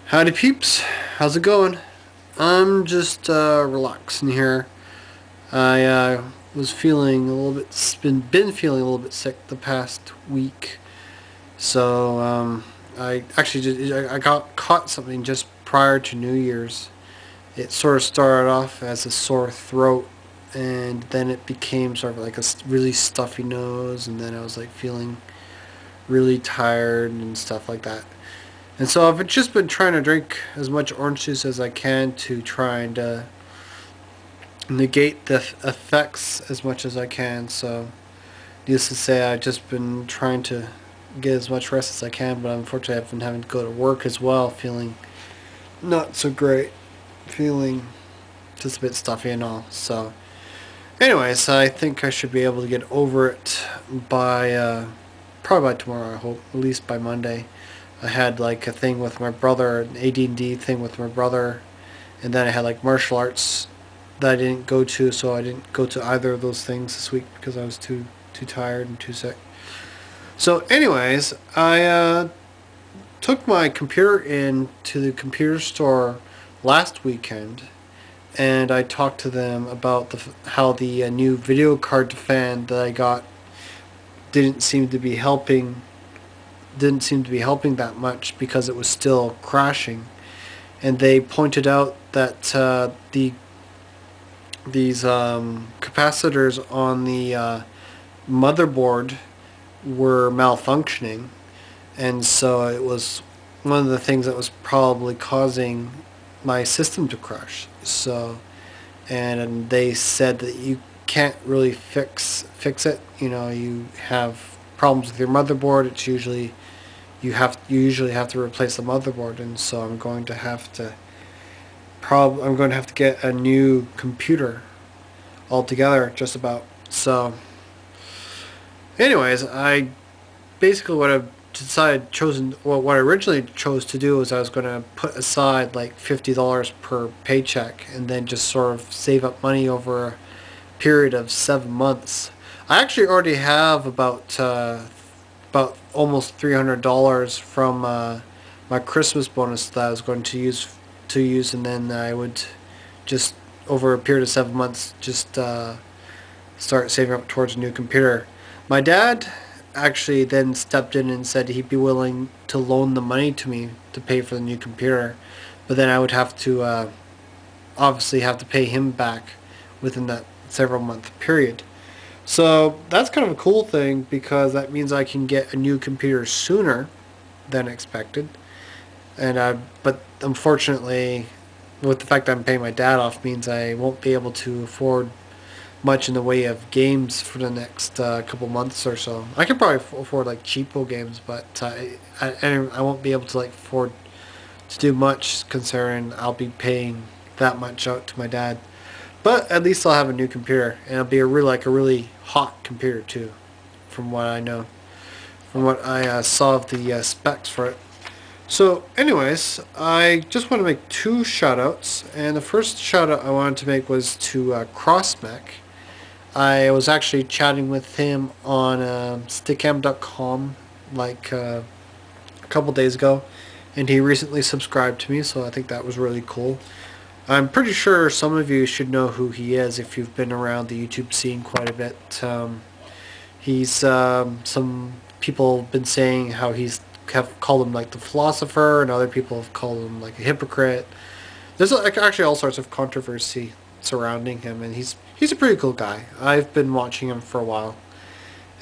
Howdy peeps, how's it going? I'm just relaxing here. I was feeling a little bit, been feeling a little bit sick the past week. So I actually I got caught something just prior to New Year's. It sort of started off as a sore throat, and then it became sort of like a really stuffy nose, and then I was like feeling really tired and stuff like that. And so I've just been trying to drink as much orange juice as I can to try and negate the effects as much as I can. So needless to say, I've just been trying to get as much rest as I can, but unfortunately I've been having to go to work as well, feeling not so great, feeling just a bit stuffy and all. So anyways, I think I should be able to get over it by probably by tomorrow, I hope, at least by Monday. I had like a thing with my brother, an AD&D thing with my brother, and then I had like martial arts that I didn't go to, so I didn't go to either of those things this week because I was too tired and too sick. So anyways, I took my computer in to the computer store last weekend, and I talked to them about how the new video card fan that I got didn't seem to be helping that much because it was still crashing. And they pointed out that these capacitors on the motherboard were malfunctioning, and so it was one of the things that was probably causing my system to crash. So, and they said that you can't really fix it. You know, you have problems with your motherboard, it's usually you usually have to replace the motherboard, and so I'm going to have to get a new computer altogether, just about. So anyways, I basically what I originally chose to do was I was going to put aside like $50 per paycheck and then just sort of save up money over a period of 7 months. I actually already have about almost $300 from my Christmas bonus that I was going to use, and then I would just over a period of 7 months just start saving up towards a new computer. My dad actually then stepped in and said he'd be willing to loan the money to me to pay for the new computer, but then I would have to obviously have to pay him back within that several month period. So that's kind of a cool thing because that means I can get a new computer sooner than expected. And but unfortunately, with the fact that I'm paying my dad off, means I won't be able to afford much in the way of games for the next couple months or so. I can probably afford like cheapo games, but I won't be able to like afford to do much considering I'll be paying that much out to my dad. But at least I'll have a new computer, and it'll be a really hot computer too, from what I know, from what I saw of the specs for it. So anyways, I just want to make two shout-outs, and the first shout-out I wanted to make was to CrossMech. I was actually chatting with him on stickam.com like a couple days ago, and he recently subscribed to me, so I think that was really cool. I'm pretty sure some of you should know who he is if you've been around the YouTube scene quite a bit. He's some people have been saying how have called him like the philosopher, and other people have called him like a hypocrite. There's actually all sorts of controversy surrounding him, and he's a pretty cool guy. I've been watching him for a while,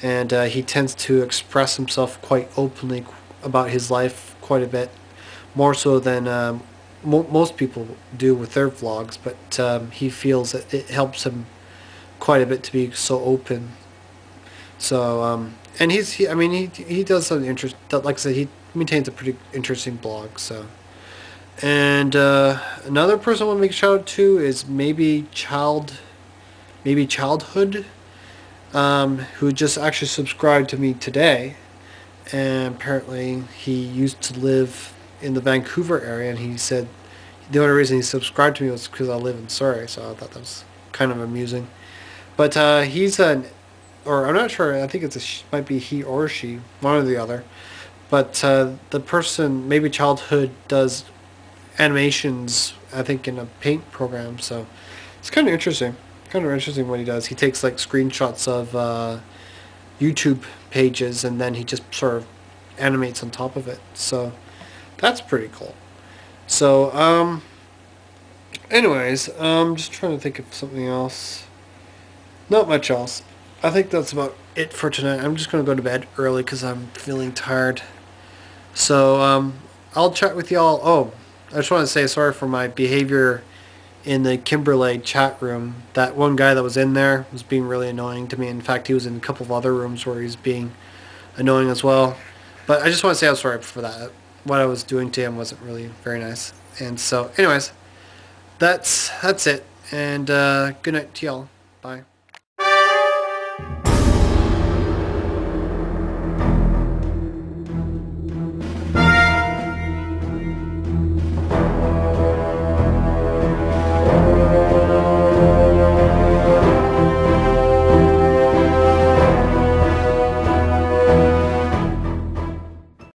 and he tends to express himself quite openly about his life quite a bit, more so than most people do with their vlogs, but he feels that it helps him quite a bit to be so open. So and he does something interesting. Like I said, he maintains a pretty interesting blog. So, and another person I want to make a shout out to is maybe Childhood, who just actually subscribed to me today, and apparently he used to live in the Vancouver area, and he said the only reason he subscribed to me was because I live in Surrey, so I thought that was kind of amusing. But he's an or I'm not sure. I think it's might be he or she, one or the other. But the person, maybe childhood, does animations, I think, in a paint program. So it's kind of interesting. Kind of interesting what he does. He takes like screenshots of YouTube pages and then he just sort of animates on top of it. So that's pretty cool. So anyways, just trying to think of something else. Not much else. I think that's about it for tonight. I'm just going to go to bed early because I'm feeling tired. So I'll chat with y'all. Oh, I just want to say sorry for my behavior in the Kimberley chat room. That one guy that was in there was being really annoying to me. In fact, he was in a couple of other rooms where he's being annoying as well. But I just want to say I'm sorry for that. What I was doing to him wasn't really very nice. And so, anyways, that's it. And good night to y'all. Bye.